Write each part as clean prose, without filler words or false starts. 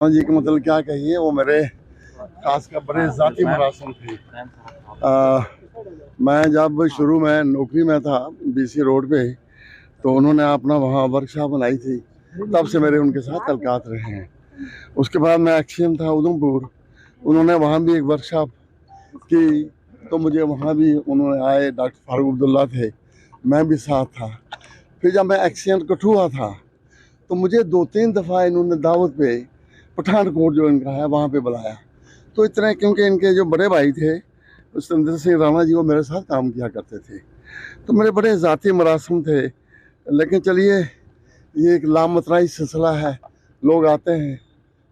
हाँ जी, कि मतलब क्या कहिए, वो मेरे खास का बड़े ज़ाती मरासम थे। मैं जब शुरू में नौकरी में था बीसी रोड पे, तो उन्होंने अपना वहाँ वर्कशॉप बनाई थी, तब से मेरे उनके साथ तल्कात रहे हैं। उसके बाद मैं एक्सचेंज था उधमपुर, उन्होंने वहाँ भी एक वर्कशॉप की, तो मुझे वहाँ भी उन्होंने आए, डॉक्टर फारूक अब्दुल्ला थे, मैं भी साथ था। फिर जब मैं एक्सचेंज कठुआ था, तो मुझे 2-3 दफ़ा इन्होंने दावत पे पठानकोट जो इनका है वहाँ पे बुलाया। तो इतने, क्योंकि इनके जो बड़े भाई थे सतेंद्र सिंह राणा जी, वो मेरे साथ काम किया करते थे, तो मेरे बड़े ज़ाती मरासम थे। लेकिन चलिए, ये एक लामतनाई सिलसिला है, लोग आते हैं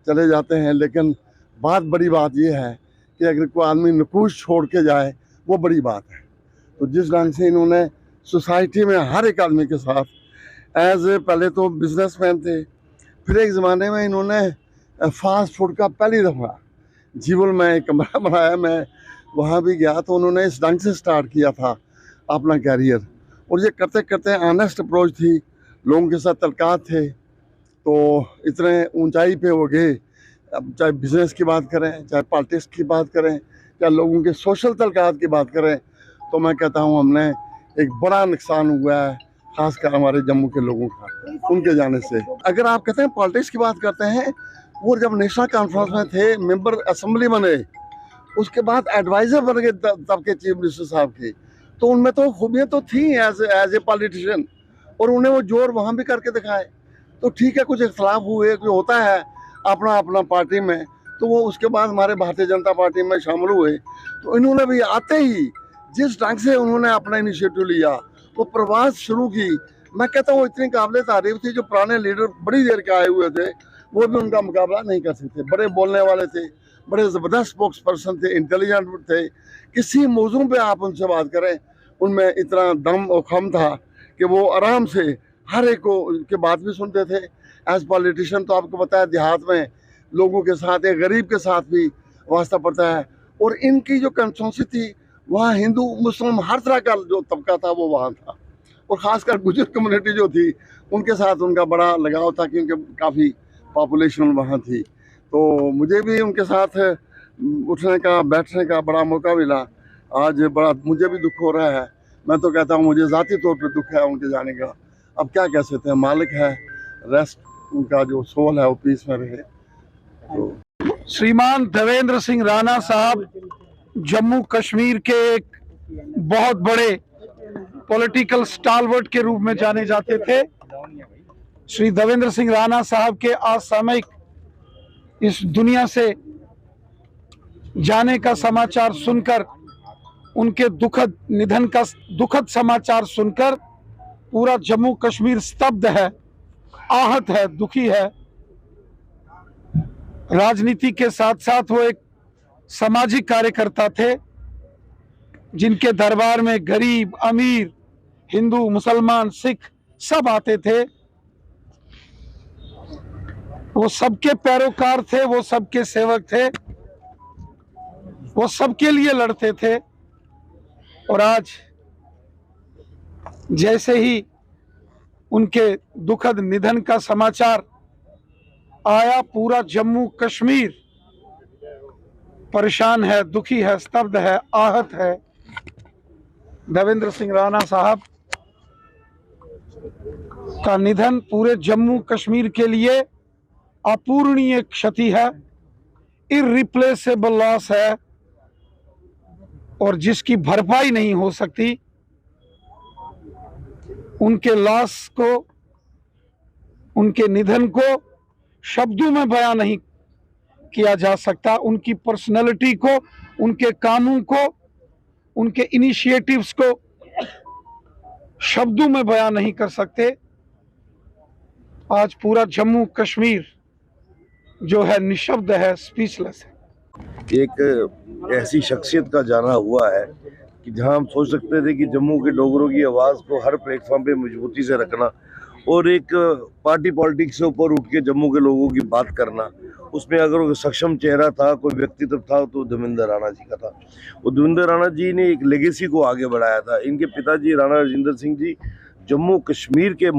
चले जाते हैं, लेकिन बड़ी बात ये है कि अगर कोई आदमी नकूश छोड़ के जाए, वो बड़ी बात है। तो जिस ढंग से इन्होंने सोसाइटी में हर एक आदमी के साथ पहले तो बिजनेसमैन थे, फिर एक ज़माने में इन्होंने फास्ट फूड का पहली दफ़ा जीवन में एक कमरा बनाया। मैं वहाँ भी गया, तो उन्होंने इस ढंग से स्टार्ट किया था अपना कैरियर, और ये करते करते ऑनेस्ट अप्रोच थी, लोगों के साथ तल्कात थे, तो इतने ऊंचाई पे हो गए। अब चाहे बिजनेस की बात करें, चाहे पॉलिटिक्स की बात करें, चाहे लोगों के सोशल तल्कात की बात करें, तो मैं कहता हूँ हमने एक बड़ा नुकसान हुआ है, खासकर हमारे जम्मू के लोगों का उनके जाने से। अगर आप कहते हैं पॉलिटिक्स की बात करते हैं, वो जब नेशनल कॉन्फ्रेंस में थे, मेंबर असेंबली बने, उसके बाद एडवाइजर बन गए तब के चीफ मिनिस्टर साहब के, तो उनमें तो खूबियाँ तो थी एज ए पॉलिटिशियन, और उन्हें वो जोर वहाँ भी करके दिखाए। तो ठीक है, कुछ इख्तलाफ हुए, कुछ होता है अपना अपना पार्टी में, तो वो उसके बाद हमारे भारतीय जनता पार्टी में शामिल हुए। तो इन्होंने भी आते ही जिस ढंग से उन्होंने अपना इनिशिएटिव लिया, वो प्रवास शुरू की, मैं कहता हूँ इतनी काबिल तारीफ थी। जो पुराने लीडर बड़ी देर के आए हुए थे, वो भी उनका मुकाबला नहीं कर सकते। बड़े बोलने वाले थे, बड़े ज़बरदस्त स्पोक्स पर्सन थे, इंटेलिजेंट थे, किसी मौजू पे आप उनसे बात करें, उनमें इतना दम और खम था कि वो आराम से हर एक को की बात भी सुनते थे। एज पॉलिटिशियन तो आपको पता है, देहात में लोगों के साथ, एक गरीब के साथ भी वास्ता पड़ता है, और इनकी जो कंस्टिट्यूंसी थी, वहाँ हिंदू मुस्लिम हर तरह का जो तबका था वो वहाँ था, और ख़ासकर गुजर कम्युनिटी जो थी, उनके साथ उनका बड़ा लगाव था, क्योंकि काफ़ी पॉपुलेशन वहाँ थी। तो मुझे भी उनके साथ उठने का, बैठने का बड़ा मौका मिला। आज बड़ा मुझे भी दुख हो रहा है। मैं तो कहता हूँ मुझे ज़ाती तौर पे दुख है उनके जाने का। अब क्या कह सकते हैं, मालिक है, रेस्ट उनका जो सोल है वो पीस में रहे। तो श्रीमान देवेंद्र सिंह राणा साहब जम्मू कश्मीर के एक बहुत बड़े पॉलिटिकल स्टालवर्ट के रूप में जाने जाते थे। श्री देवेंद्र सिंह राणा साहब के असामयिक इस दुनिया से जाने का समाचार सुनकर, उनके दुखद निधन का दुखद समाचार सुनकर पूरा जम्मू कश्मीर स्तब्ध है, आहत है, दुखी है। राजनीति के साथ साथ वो एक सामाजिक कार्यकर्ता थे, जिनके दरबार में गरीब, अमीर, हिंदू, मुसलमान, सिख सब आते थे। वो सबके पैरोकार थे, वो सबके सेवक थे, वो सबके लिए लड़ते थे। और आज जैसे ही उनके दुखद निधन का समाचार आया, पूरा जम्मू कश्मीर परेशान है, दुखी है, स्तब्ध है, आहत है। देवेंद्र सिंह राणा साहब का निधन पूरे जम्मू कश्मीर के लिए अपूरणीय क्षति है, इररिप्लेसेबल लॉस है, और जिसकी भरपाई नहीं हो सकती। उनके लॉस को, उनके निधन को शब्दों में बयां नहीं किया जा सकता। उनकी पर्सनैलिटी को, उनके कामों को, उनके इनिशिएटिव्स को शब्दों में बयां नहीं कर सकते। आज पूरा जम्मू कश्मीर जो है निशब्द है, स्पीचलेस है। एक ऐसी शख्सियत का जाना हुआ है कि जहां हम सोच सकते थे कि जम्मू के डोगरों की आवाज़ को हर प्लेटफॉर्म पे मजबूती से रखना, और एक पार्टी पॉलिटिक्स से ऊपर उठ के जम्मू के लोगों की बात करना, उसमें अगर कोई सक्षम चेहरा था, कोई व्यक्तित्व था, तो देवेंद्र राणा जी का था। वो देवेंद्र राणा जी ने एक लेगेसी को आगे बढ़ाया था। इनके पिताजी राणा राजेंद्र सिंह जी जम्मू कश्मीर के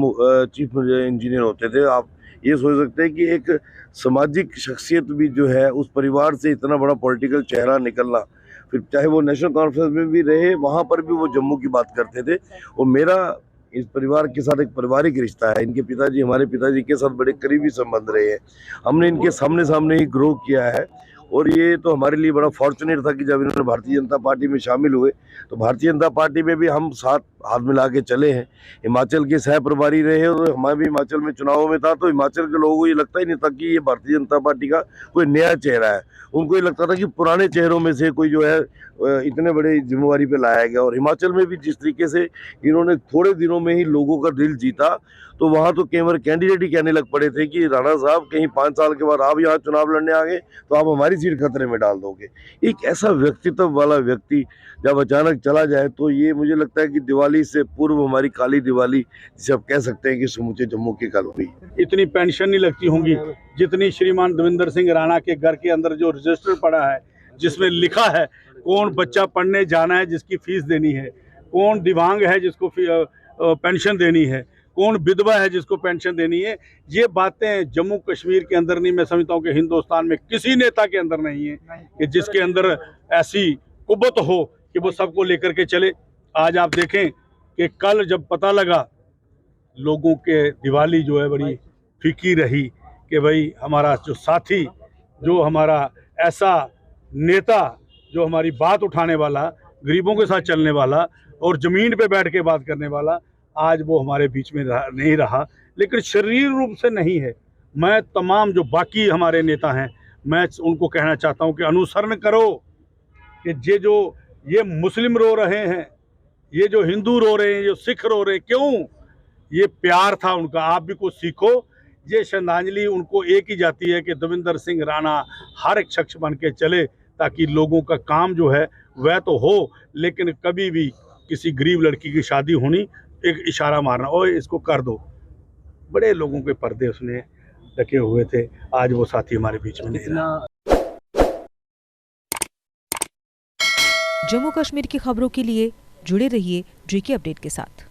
चीफ इंजीनियर होते थे। आप ये सोच सकते हैं कि एक सामाजिक शख्सियत भी जो है, उस परिवार से इतना बड़ा पॉलिटिकल चेहरा निकलना, फिर चाहे वो नेशनल कॉन्फ्रेंस में भी रहे, वहाँ पर भी वो जम्मू की बात करते थे। और मेरा इस परिवार के साथ एक पारिवारिक रिश्ता है। इनके पिताजी हमारे पिताजी के साथ बड़े करीबी संबंध रहे हैं। हमने इनके सामने ही ग्रो किया है, और ये तो हमारे लिए बड़ा फॉर्चुनेट था कि जब इन्होंने भारतीय जनता पार्टी में शामिल हुए तो भारतीय जनता पार्टी में भी हम साथ हाथ मिला के चले हैं। हिमाचल के सह प्रभारी रहे, और हमारे भी हिमाचल में चुनावों में था, तो हिमाचल के लोगों को ये लगता ही नहीं था कि ये भारतीय जनता पार्टी का कोई नया चेहरा है। उनको ये लगता था कि पुराने चेहरों में से कोई जो है इतने बड़े जिम्मेवारी पे लाया गया। और हिमाचल में भी जिस तरीके से इन्होंने थोड़े दिनों में ही लोगों का दिल जीता, तो वहाँ तो केवल कैंडिडेट ही कहने लग पड़े थे कि राणा साहब कहीं 5 साल के बाद आप यहाँ चुनाव लड़ने आ गए तो आप हमारी सीट खतरे में डाल दोगे। एक ऐसा व्यक्तित्व वाला व्यक्ति जब अचानक चला जाए, तो ये मुझे लगता है कि दिवाली से पूर्व हमारी काली दिवाली जिसे आप कह सकते हैं कि समूचे जम्मू की कल हुई। इतनी पेंशन नहीं लगती होंगी जितनी श्रीमान दविंदर सिंह राणा के घर के अंदर जो रजिस्टर पड़ा है, जिसमें लिखा है कौन बच्चा पढ़ने जाना है जिसकी फीस देनी है, कौन दिव्यांग है जिसको पेंशन देनी है, कौन विधवा है जिसको पेंशन देनी है। ये बातें जम्मू कश्मीर के अंदर नहीं, मैं समझता हूँ कि हिंदुस्तान में किसी नेता के अंदर नहीं है कि जिसके अंदर ऐसी कुव्वत हो कि वो सबको लेकर के चले। आज आप देखें कि कल जब पता लगा, लोगों के दिवाली जो है बड़ी फीकी रही कि भाई हमारा जो साथी, जो हमारा ऐसा नेता, जो हमारी बात उठाने वाला, गरीबों के साथ चलने वाला और ज़मीन पे बैठ के बात करने वाला, आज वो हमारे बीच में नहीं रहा। लेकिन शरीर रूप से नहीं है। मैं तमाम जो बाकी हमारे नेता हैं, मैं उनको कहना चाहता हूं कि अनुसरण करो कि ये मुस्लिम रो रहे हैं, ये जो हिंदू रो रहे हैं, जो सिख रो रहे हैं, क्यों? ये प्यार था उनका, आप भी कुछ सीखो। ये श्रद्धांजलि उनको एक ही जाती है कि दविंदर सिंह राणा हर एक शख्स बन के चले, ताकि लोगों का काम जो है वह तो हो, लेकिन कभी भी किसी गरीब लड़की की शादी होनी, एक इशारा मारना, ओए इसको कर दो, बड़े लोगों के पर्दे उसने ढके हुए थे। आज वो साथी हमारे बीच में नहीं रहा। जम्मू कश्मीर की खबरों के लिए जुड़े रहिए JK अपडेट के साथ।